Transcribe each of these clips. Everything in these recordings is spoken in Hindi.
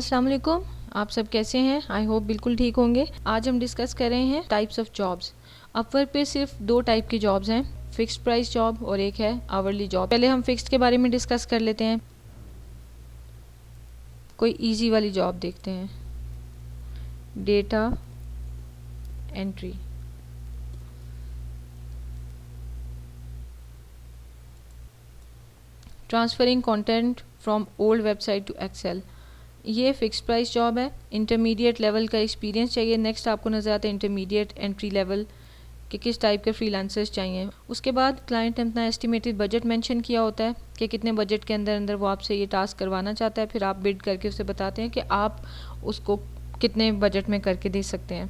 अस्सलाम वालेकुम, आप सब कैसे हैं? आई होप बिल्कुल ठीक होंगे। आज हम डिस्कस कर रहे हैं टाइप्स ऑफ जॉब्स। अपवर्क पे सिर्फ 2 टाइप की जॉब्स हैं, फिक्स्ड प्राइस जॉब और एक है आवरली जॉब। पहले हम फिक्स्ड के बारे में डिस्कस कर लेते हैं। कोई इजी वाली जॉब देखते हैं, data entry. Transferring content from old website to Excel. ये फिक्स प्राइस जॉब है। इंटरमीडिएट लेवल का एक्सपीरियंस चाहिए। नेक्स्ट आपको नज़र आता है इंटरमीडिएट एंट्री लेवल कि किस टाइप के फ्रीलांसर्स चाहिए। उसके बाद क्लाइंट ने अपना एस्टिमेटेड बजट मेंशन किया होता है कि कितने बजट के अंदर अंदर वो आपसे ये टास्क करवाना चाहता है। फिर आप बिड करके उसे बताते हैं कि आप उसको कितने बजट में करके दे सकते हैं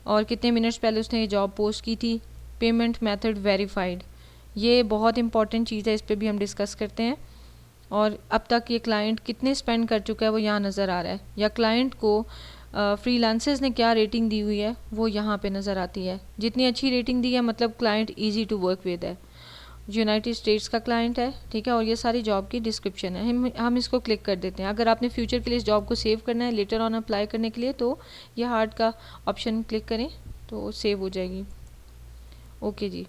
और कितने मिनट्स पहले उसने ये जॉब पोस्ट की थी। पेमेंट मेथड वेरीफाइड, ये बहुत इंपॉर्टेंट चीज़ है, इस पर भी हम डिस्कस करते हैं। और अब तक ये क्लाइंट कितने स्पेंड कर चुका है वो यहाँ नज़र आ रहा है, या क्लाइंट को फ्रीलांसर्स ने क्या रेटिंग दी हुई है वो यहाँ पे नज़र आती है। जितनी अच्छी रेटिंग दी है मतलब client easy to work with है। यूनाइटेड स्टेट्स का क्लाइंट है, ठीक है। और ये सारी जॉब की डिस्क्रिप्शन है, हम इसको क्लिक कर देते हैं। अगर आपने फ्यूचर के लिए इस जॉब को सेव करना है लेटर ऑन अप्लाई करने के लिए तो ये हार्ड का ऑप्शन क्लिक करें तो सेव हो जाएगी। ओके जी,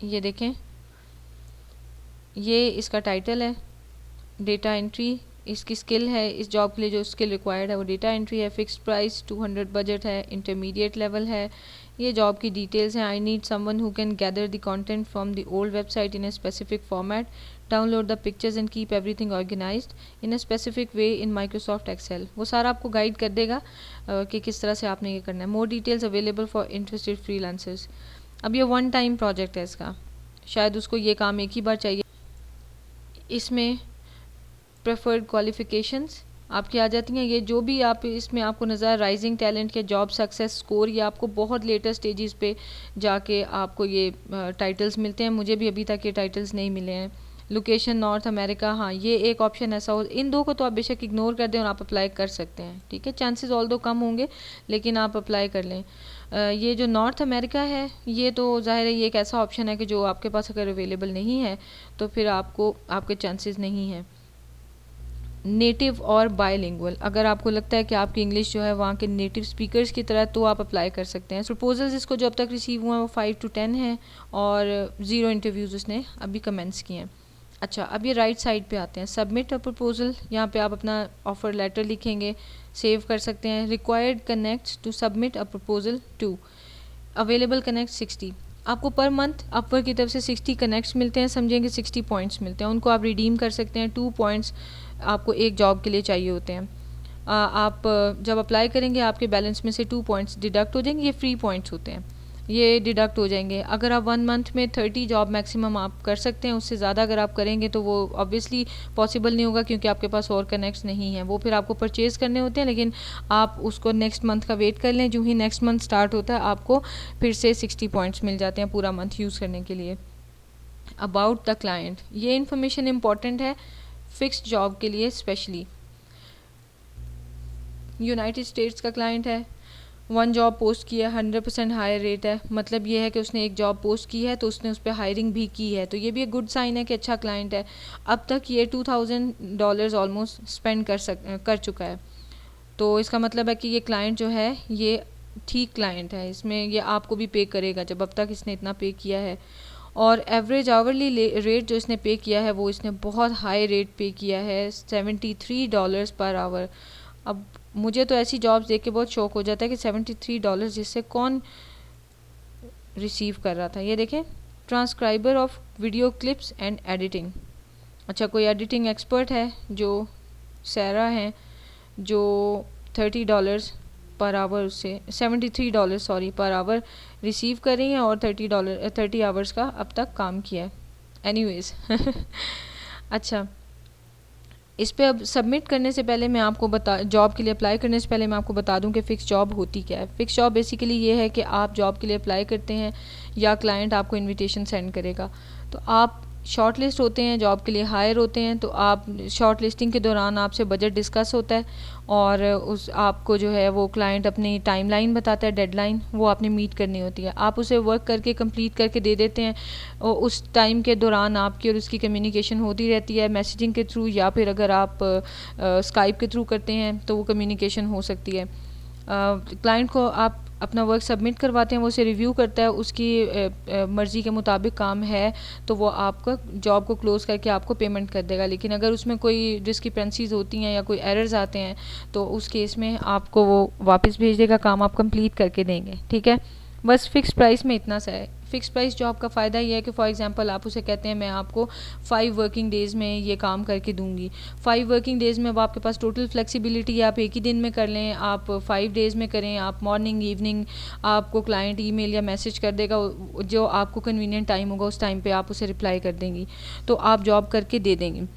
ये देखें, ये इसका टाइटल है, डेटा एंट्री इसकी स्किल है। इस जॉब के लिए जो स्किल रिक्वायर्ड है वो डेटा एंट्री है। फिक्स्ड प्राइस 200 बजट है, इंटरमीडिएट लेवल है। ये जॉब की डिटेल्स हैं। I need someone who can gather the content from the old website in a specific format, download the pictures and keep everything organised in a specific way in Microsoft Excel. वो सारा आपको गाइड कर देगा कि किस तरह से आपने ये करना है। More details available for interested freelancers. अब ये 1 टाइम प्रोजेक्ट है इसका, शायद उसको ये काम एक ही बार चाहिए। इसमें प्रेफर्ड क्वालिफ़िकेशंस आपकी आ जाती हैं। ये जो भी आप इसमें आपको नज़र राइजिंग टैलेंट के जॉब सक्सेस स्कोर, ये आपको बहुत लेटर स्टेजेस पे जाके आपको ये टाइटल्स मिलते हैं। मुझे भी अभी तक ये टाइटल्स नहीं मिले हैं। लोकेशन नॉर्थ अमेरिका, हाँ ये एक ऑप्शन ऐसा हो। इन दो को तो आप बेशक इग्नोर कर दें और आप अप्लाई कर सकते हैं, ठीक है। चांसेस ऑल दो कम होंगे लेकिन आप अप्लाई कर लें। ये जो नॉर्थ अमेरिका है ये तो ज़ाहिर है ये एक ऐसा ऑप्शन है कि जो आपके पास अगर अवेलेबल नहीं है तो फिर आपको आपके चांसेस नहीं हैं। नेटिव और बायलिंगुअल, अगर आपको लगता है कि आपकी इंग्लिश जो है वहाँ के नेटिव स्पीकर्स की तरह तो आप अप्लाई कर सकते हैं। प्रपोजल्स इसको जो अब तक रिसीव हुआ है वो 5 to 10 हैं और 0 इंटरव्यूज़ उसने अभी कमेंट्स किए हैं। अच्छा, अब ये राइट साइड पे आते हैं, सबमिट अ प्रपोजल। यहाँ पे आप अपना ऑफ़र लेटर लिखेंगे, सेव कर सकते हैं। Required connects to submit a proposal 2, available connect 60। आपको पर मंथ अपवर्क की तरफ से 60 कनेक्ट्स मिलते हैं, समझेंगे 60 पॉइंट्स मिलते हैं। उनको आप रिडीम कर सकते हैं। 2 पॉइंट्स आपको एक जॉब के लिए चाहिए होते हैं। आप जब अप्लाई करेंगे आपके बैलेंस में से 2 पॉइंट्स डिडक्ट हो जाएंगे। ये फ्री पॉइंट्स होते हैं, ये डिडक्ट हो जाएंगे। अगर आप 1 मंथ में 30 जॉब मैक्सिमम आप कर सकते हैं, उससे ज़्यादा अगर आप करेंगे तो वो ऑब्वियसली पॉसिबल नहीं होगा क्योंकि आपके पास और कनेक्ट्स नहीं हैं। वो फिर आपको परचेज़ करने होते हैं, लेकिन आप उसको नेक्स्ट मंथ का वेट कर लें। जो ही नेक्स्ट मंथ स्टार्ट होता है आपको फिर से 60 पॉइंट्स मिल जाते हैं पूरा मंथ यूज़ करने के लिए। अबाउट द क्लाइंट, ये इन्फॉर्मेशन इंपॉर्टेंट है फिक्स्ड जॉब के लिए स्पेशली। यूनाइटेड स्टेट्स का क्लाइंट है, 1 जॉब पोस्ट किया, 100% हायर रेट है। मतलब ये है कि उसने एक जॉब पोस्ट की है तो उसने उस पर हायरिंग भी की है, तो ये भी एक गुड साइन है कि अच्छा क्लाइंट है। अब तक ये $2000 ऑलमोस्ट स्पेंड कर चुका है, तो इसका मतलब है कि ये क्लाइंट जो है ये ठीक क्लाइंट है। इसमें ये आपको भी पे करेगा जब अब तक इसने इतना पे किया है। और एवरेज आवरली रेट जो इसने पे किया है वो इसने बहुत हाई रेट पे किया है, $73 पर आवर। अब मुझे तो ऐसी जॉब्स देख के बहुत शौक हो जाता है कि $73 जिससे कौन रिसीव कर रहा था। ये देखें, transcriber of video clips and editing. अच्छा, कोई एडिटिंग एक्सपर्ट है जो सैरा हैं जो $30 पर आवर से $73 पर आवर रिसीव कर रही हैं और $30 आवर्स का अब तक काम किया है। एनीवेज अच्छा, इस पे अब सबमिट करने से पहले मैं आपको जॉब के लिए अप्लाई करने से पहले मैं आपको बता दूं कि फ़िक्स जॉब होती क्या है। फ़िक्स जॉब बेसिकली ये है कि आप जॉब के लिए अप्लाई करते हैं या क्लाइंट आपको इनविटेशन सेंड करेगा, तो आप शॉर्ट लिस्ट होते हैं, जॉब के लिए हायर होते हैं, तो आप शॉर्ट लिस्टिंग के दौरान आपसे बजट डिस्कस होता है और उस आपको जो है वो क्लाइंट अपनी टाइमलाइन बताता है, डेडलाइन वो आपने मीट करनी होती है, आप उसे वर्क करके कंप्लीट करके दे देते हैं और उस टाइम के दौरान आपकी और उसकी कम्युनिकेशन होती रहती है मैसेजिंग के थ्रू, या फिर अगर आप स्काइप के थ्रू करते हैं तो वो कम्युनिकेशन हो सकती है। क्लाइंट को आप अपना वर्क सबमिट करवाते हैं, वो उसे रिव्यू करता है, उसकी मर्ज़ी के मुताबिक काम है तो वो आपका जॉब को क्लोज़ करके आपको पेमेंट कर देगा। लेकिन अगर उसमें कोई डिस्क्रिपेंसीज होती हैं या कोई एरर्स आते हैं तो उस केस में आपको वो वापस भेज देगा, काम आप कंप्लीट करके देंगे। ठीक है, बस फिक्स प्राइस में इतना सा है। फिक्स प्राइस जॉब का फ़ायदा ये है कि फॉर एग्जांपल आप उसे कहते हैं मैं आपको 5 वर्किंग डेज़ में ये काम करके दूंगी। 5 वर्किंग डेज़ में अब आपके पास टोटल फ्लेक्सिबिलिटी है, आप एक ही दिन में कर लें, आप 5 डेज़ में करें, आप मॉर्निंग इवनिंग, आपको क्लाइंट ईमेल या मैसेज कर देगा, जो आपको कन्वीनियंट टाइम होगा उस टाइम पे आप उसे रिप्लाई कर देंगी, तो आप जॉब करके दे देंगे।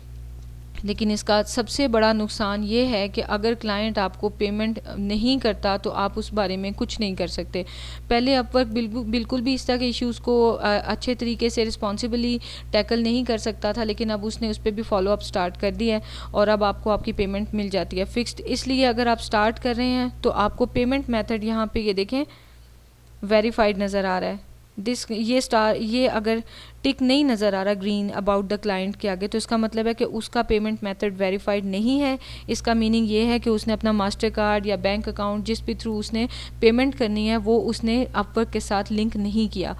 लेकिन इसका सबसे बड़ा नुकसान ये है कि अगर क्लाइंट आपको पेमेंट नहीं करता तो आप उस बारे में कुछ नहीं कर सकते। पहले अपवर्क बिल्कुल भी इस तरह के इश्यूज़ को अच्छे तरीके से रिस्पॉन्सिबली टैकल नहीं कर सकता था, लेकिन अब उसने उस पर भी फॉलो अप स्टार्ट कर दिया है और अब आपको आपकी पेमेंट मिल जाती है फिक्स्ड। इसलिए अगर आप स्टार्ट कर रहे हैं तो आपको पेमेंट मेथड यहाँ पे ये देखें वेरीफाइड नज़र आ रहा है। ये अगर टिक नहीं नज़र आ रहा ग्रीन अबाउट द क्लाइंट के आगे, तो इसका मतलब है कि उसका पेमेंट मेथड वेरीफाइड नहीं है। इसका मीनिंग ये है कि उसने अपना मास्टर कार्ड या बैंक अकाउंट जिस भी थ्रू उसने पेमेंट करनी है वो उसने अपवर्क के साथ लिंक नहीं किया।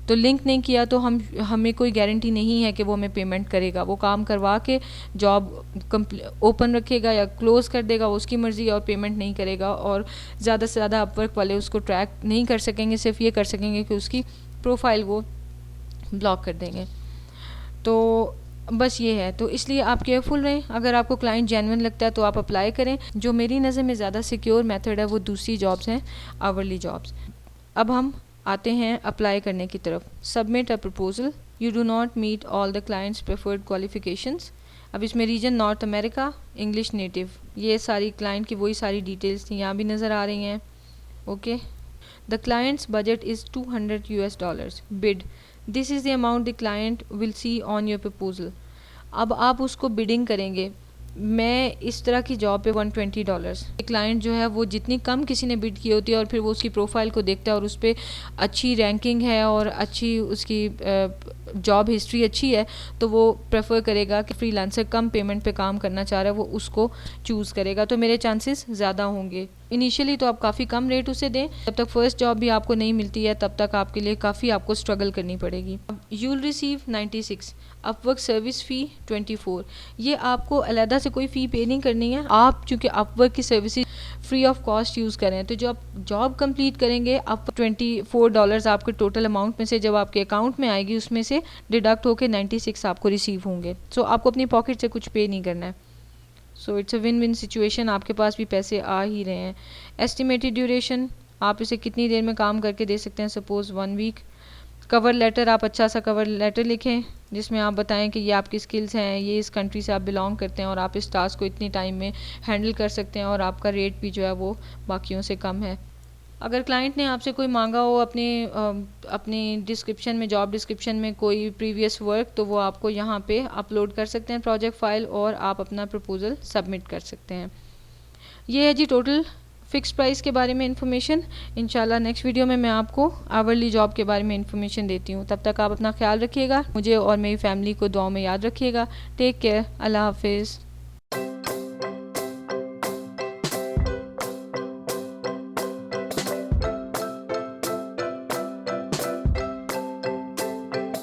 तो लिंक नहीं किया तो हमें कोई गारंटी नहीं है कि वो हमें पेमेंट करेगा। वो काम करवा के जॉब ओपन रखेगा या क्लोज़ कर देगा, उसकी मर्ज़ी है, और पेमेंट नहीं करेगा। और ज़्यादा से ज़्यादा अपवर्क वाले उसको ट्रैक नहीं कर सकेंगे, सिर्फ ये कर सकेंगे कि उसकी प्रोफाइल वो ब्लॉक कर देंगे। तो बस ये है, तो इसलिए आप केयरफुल रहें। अगर आपको क्लाइंट जेन्युइन लगता है तो आप अप्लाई करें। जो मेरी नज़र में ज़्यादा सिक्योर मेथड है वो दूसरी जॉब्स हैं, आवरली जॉब्स। अब हम आते हैं अप्लाई करने की तरफ। Submit a proposal, you do not meet all the clients preferred qualifications. अब इसमें region North America, English native, ये सारी क्लाइंट की वही सारी डिटेल्स थी, यहाँ भी नज़र आ रही हैं। Okay, the clients budget is $200 bid, this is the amount the client will see on your proposal. अब आप उसको बिडिंग करेंगे। मैं इस तरह की जॉब पे $120, क्लाइंट जो है वो जितनी कम किसी ने बिड की होती है और फिर वो उसकी प्रोफाइल को देखता है और उस पर अच्छी रैंकिंग है और अच्छी उसकी जॉब हिस्ट्री अच्छी है, तो वो प्रेफर करेगा कि फ्रीलांसर कम पेमेंट पे काम करना चाह रहा है वो उसको चूज़ करेगा, तो मेरे चांसेस ज़्यादा होंगे। इनिशियली तो आप काफ़ी कम रेट उसे दें, जब तक फर्स्ट जॉब भी आपको नहीं मिलती है तब तक आपके लिए काफ़ी आपको स्ट्रगल करनी पड़ेगी। You will receive 96, Upwork service fee 24। ये आपको अलहदा से कोई फ़ी पे नहीं करनी है, आप चूँकि अपवर्क की service free of cost use करें, तो जो आप जॉब कंप्लीट करेंगे आप $24 आपके टोटल अमाउंट में से जब आपके अकाउंट में आएगी उसमें से डिडक्ट होकर 96 आपको रिसीव होंगे। सो आपको अपनी पॉकेट से कुछ पे नहीं करना है। So it's a win win situation, आपके पास भी पैसे आ ही रहे हैं। एस्टिमेटेड ड्यूरेशन, आप इसे कितनी देर में काम करके दे सकते हैं, सपोज़ 1 वीक। कवर लेटर, आप अच्छा सा कवर लेटर लिखें जिसमें आप बताएं कि ये आपकी स्किल्स हैं, ये इस कंट्री से आप बिलोंग करते हैं और आप इस टास्क को इतनी टाइम में हैंडल कर सकते हैं और आपका रेट भी जो है वो बाकियों से कम है। अगर क्लाइंट ने आपसे कोई मांगा हो अपनी डिस्क्रिप्शन में, जॉब डिस्क्रिप्शन में कोई प्रीवियस वर्क, तो वो आपको यहाँ पे अपलोड कर सकते हैं प्रोजेक्ट फ़ाइल और आप अपना प्रपोज़ल सबमिट कर सकते हैं। ये है जी टोटल फ़िक्स प्राइस के बारे में इन्फॉर्मेशन। इंशाल्लाह नेक्स्ट वीडियो में मैं आपको आवरली जॉब के बारे में इन्फॉर्मेशन देती हूँ। तब तक आप अपना ख्याल रखिएगा, मुझे और मेरी फैमिली को दुआओं में याद रखिएगा। टेक केयर, अल्लाह हाफिज़।